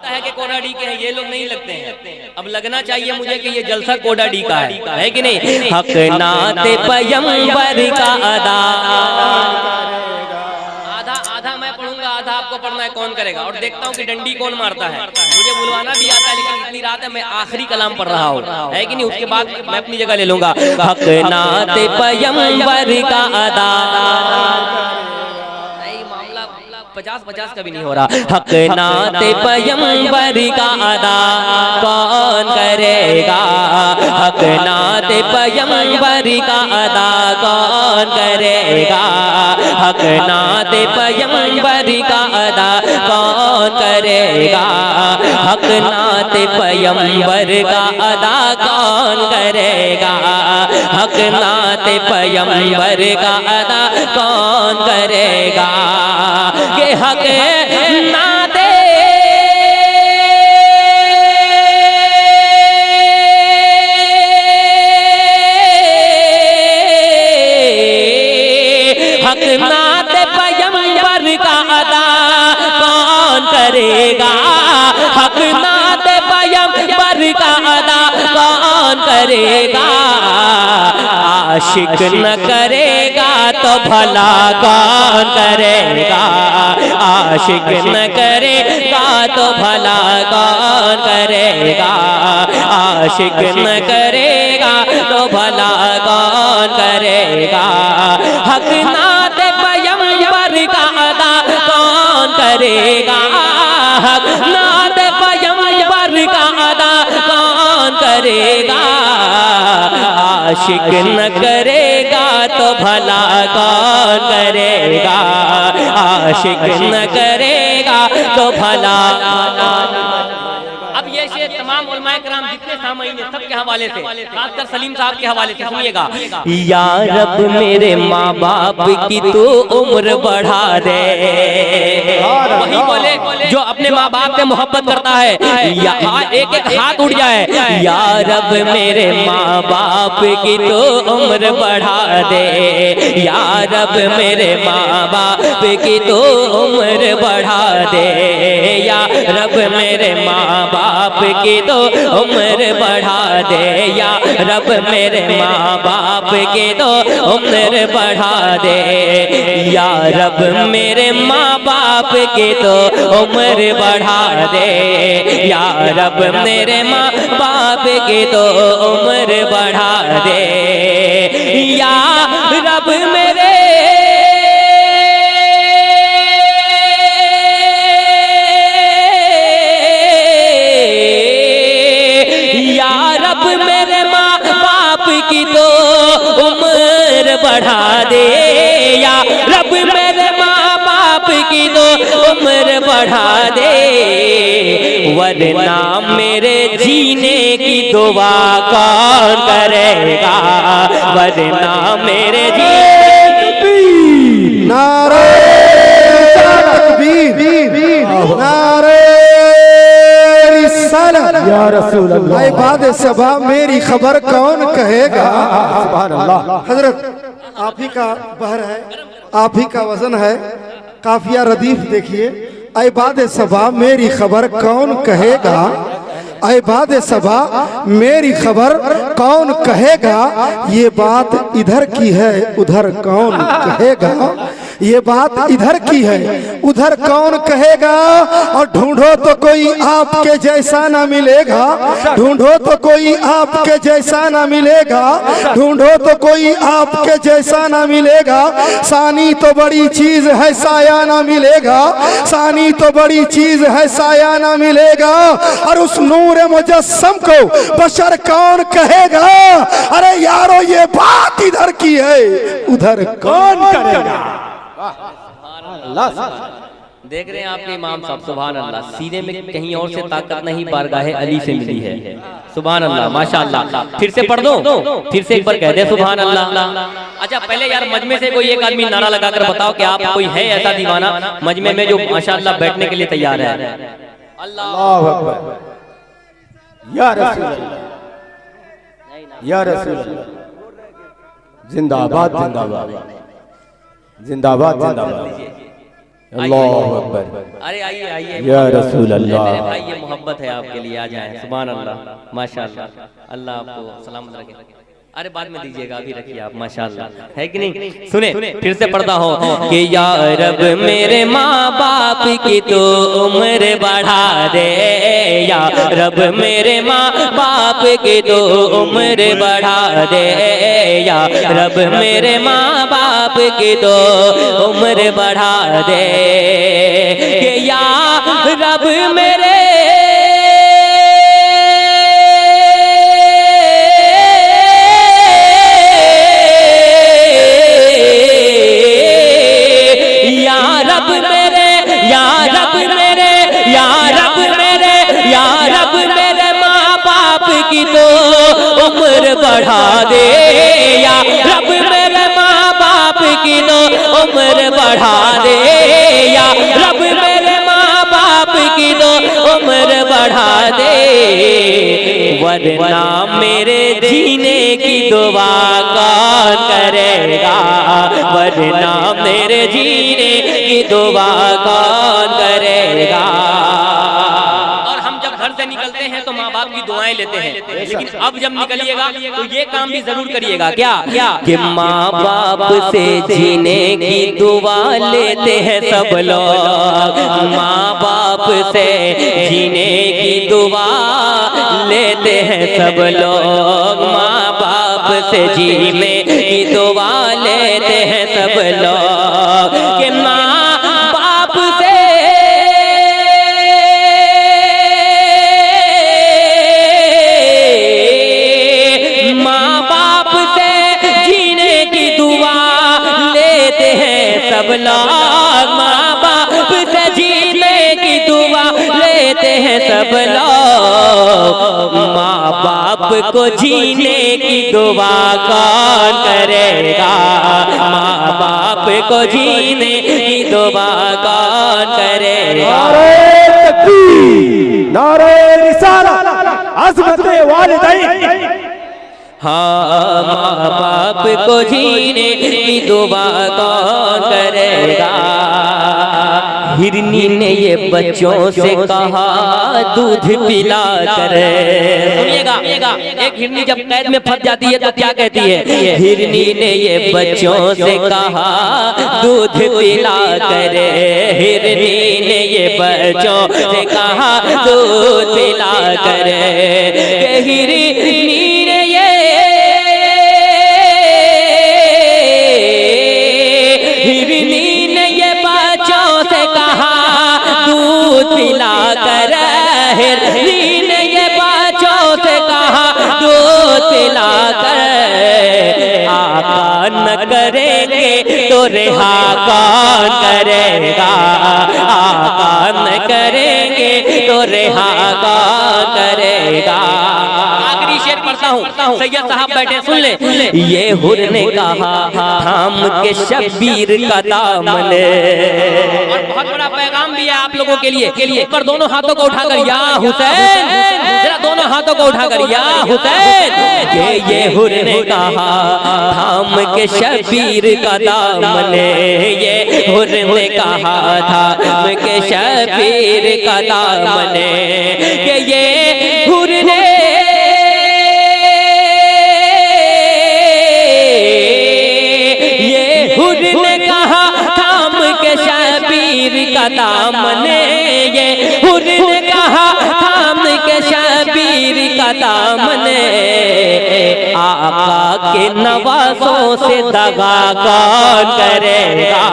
है कि कोडाडी के हैं, ये लोग नहीं लगते हैं। अब लगना चाहिए मुझे कि ये जलसा कोडाडी का है कि नहीं। हक नाते पैगंबर का अदा, आधा आधा मैं पढ़ूंगा, आधा आपको पढ़ना है, कौन करेगा। और देखता हूँ कि डंडी कौन मारता है। मुझे बुलवाना भी आता है, लेकिन इतनी रात है मैं आखिरी कलाम पढ़ रहा हूँ, है कि नहीं। उसके बाद मैं अपनी जगह ले लूंगा। हक नाते पैगंबर का अदा, 50-50 का भी नहीं हो रहा। हक नाते पैगंबर का अदा कौन करेगा, हक नाते पैगंबर का अदा कौन करेगा, हक नाते पैगंबर का अदा कौन करेगा, हक नाते पैगंबर का अदा कौन करेगा, हक नाते पैगंबर का अदा कौन करेगा। हक नाते हक नाते पैगंबर का अदा कौन करेगा, हक नाते पैगंबर का अदा कौन करेगा। आशिक न करेगा तो भला कौन करेगा, आशिक न करेगा तो भला कौन करेगा, आशिक न करेगा तो भला कौन करेगा। हक नाते पैगंबर का अदा कौन करेगा, हक नाते पैगंबर का अदा कौन करेगा। आशिक न करेगा तो भला कौन करेगा, आशिक न करेगा तो भला। अब ये शेर तमाम उलमाए कराम जितने सामईन हैं सबके हवाले से, खासकर सलीम साहब के हवाले से सुनिएगा। या रब मेरे माँ बाप की तू उम्र बढ़ा दे, वही बोले जो अपने माँ बाप से मोहब्बत करता है। या एक एक हाथ उठ जाए। या रब मेरे माँ बाप की तू उम्र बढ़ा दे, या रब मेरे माँ बाप की तू उम्र बढ़ा दे, या रब मेरे माँ बाप की तो उम्र बढ़ा दे, या रब मेरे माँ बाप की तो उम्र बढ़ा दे, या रब मेरे माँ बाप की तो उम्र बढ़ा दे, या रब मेरे माँ बाप की तो उम्र बढ़ा दे, या रब मेरे की तो उम्र बढ़ा दे, या रब मेरे माँ बाप की तो उम्र बढ़ा दे। वरना मेरे जीने की दुआ कौन करेगा, वरना मेरे जीने की नारे तकबीर, नारे या रसूल अल्लाह। बाद सभा मेरी खबर कौन कहेगा। सुभान अल्लाह। हजरत आप ही का बहर है, आप ही का वजन है, काफिया रदीफ देखिए। ऐबाद सभा मेरी खबर कौन कहेगा, ऐबाद सभा मेरी खबर कौन कहेगा। ये बात इधर की है उधर कौन कहेगा, ये बात इधर की है उधर कौन कहेगा। और ढूंढो तो कोई आपके जैसा ना मिलेगा, ढूंढो तो कोई आपके जैसा ना मिलेगा, ढूंढो तो कोई आपके जैसा ना मिलेगा। सानी तो बड़ी चीज है साया ना मिलेगा, सानी तो बड़ी चीज है साया ना मिलेगा। और उस नूर मुजस्सम को बशर कौन कहेगा। अरे यारो ये बात इधर की है उधर कौन करेगा। देख रहे हैं आपके इमाम साहब, सुभान अल्लाह। सीने में कहीं और से ताकत नहीं, बारगाहे अली से मिली है। सुभान अल्लाह, माशाअल्लाह। फिर से पढ़ दो, फिर से एक बार कह दे सुभान अल्लाह। अच्छा पहले यार मजमे से कोई एक आदमी नारा लगाकर बताओ कि आप कोई है ऐसा दीवाना मजमे में जो माशाअल्लाह बैठने के लिए तैयार है। अल्लाहु अकबर, या रसूल अल्लाह, या रसूल अल्लाह। जिंदाबाद जिंदाबाद जिंदाबाद जिंदाबाद। अल्लाहु अकबर। अरे आइए आइए या रसूल अल्लाह। मेरे भाई ये मोहब्बत है आपके लिए, आ जाएं। सुभान अल्लाह, माशाअल्लाह, अल्लाह आपको सलामत रखे। अरे बाद में दीजिएगा, अभी रखिए आप, माशाअल्लाह, है कि नहीं। सुने फिर से पढ़ता हो कि या रब मेरे माँ बाप की तो उम्र बढ़ा दे, या रब मेरे माँ बाप की तो उम्र बढ़ा दे, या रब मेरे माँ बाप की तो उम्र बढ़ा दे, कि या रब मेरे की तो उम्र बढ़ा दे, या रब मेरे माँ बाप की तो उम्र बढ़ा दे, या रब मेरे माँ बाप की तो उम्र बढ़ा दे, वरना मेरे जीने की दुआ कौन करेगा, वरना मेरे जीने की दुआ कौन करेगा। निकलते हैं तो माँ बाप की दुआएं लेते हैं, लेकिन अब जब निकलिएगा तो ये काम भी जरूर करिएगा, क्या कि माँ बाप से जीने की दुआ लेते हैं सब लोग, माँ बाप से जीने की दुआ लेते हैं सब लोग, माँ बाप से जीने की दुआ लेते हैं सब लोग, कि माँ बाप से सब लोग, माँ बाप से जीने की दुआ लेते हैं सब लोग, माँ बाप को जीने की दुआ कौन करेगा, माँ बाप को जीने की दुआ कौन करेगा। नारे तकबीर, नारे रिसालत, अज़मत वालिदैन। हाँ, माँ बाप को जीने की दुआ कौन करेगा। हिरनी ने ये बच्चों से कहा दूध पिला कर, सुनिएगा, एक हिरनी जब कैद में फंस जाती है तो क्या कहती है, हिरनी ने ये बच्चों से कहा दूध पिला कर, हिरनी ने ये बच्चों से कहा दूध पिला कर, हिरनी ने ये पिला कर, हिरनी ने ये बच्चों से कहा दूध पिला कर, आका न करेंगे तो रिहा कौन करेगा, आका न करेंगे तो रिहा कौन करेगा। आखिरी शेर पढ़ता हूँ, सैयद साहब बैठे सुन ले। ये हुर ने कहा थाम के शब्बीर का दामन, और बहुत बड़ा पैगाम भी है आप लोगों के लिए, पर दोनों हाथों को उठाकर या हुसैन, जरा दोनों हाथों को उठाकर या हुसैन। ये हुर ने कहा थाम के शब्बीर का दामन, ये हुर ने कहा थाम के शब्बीर का दामन, ये हुर ने कहा थाम के शबीर का दामन, ये हुर ने कहा थाम के शबीर का दामन, आका के नवासों से दगा कौन करेगा,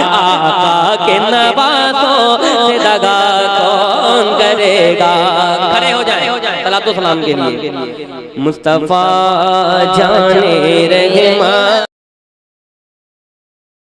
आका के नवासों से दगा कौन करेगा। खड़े हो जाए सलातो सलाम के लिए। मुस्तफा जाने रहमान।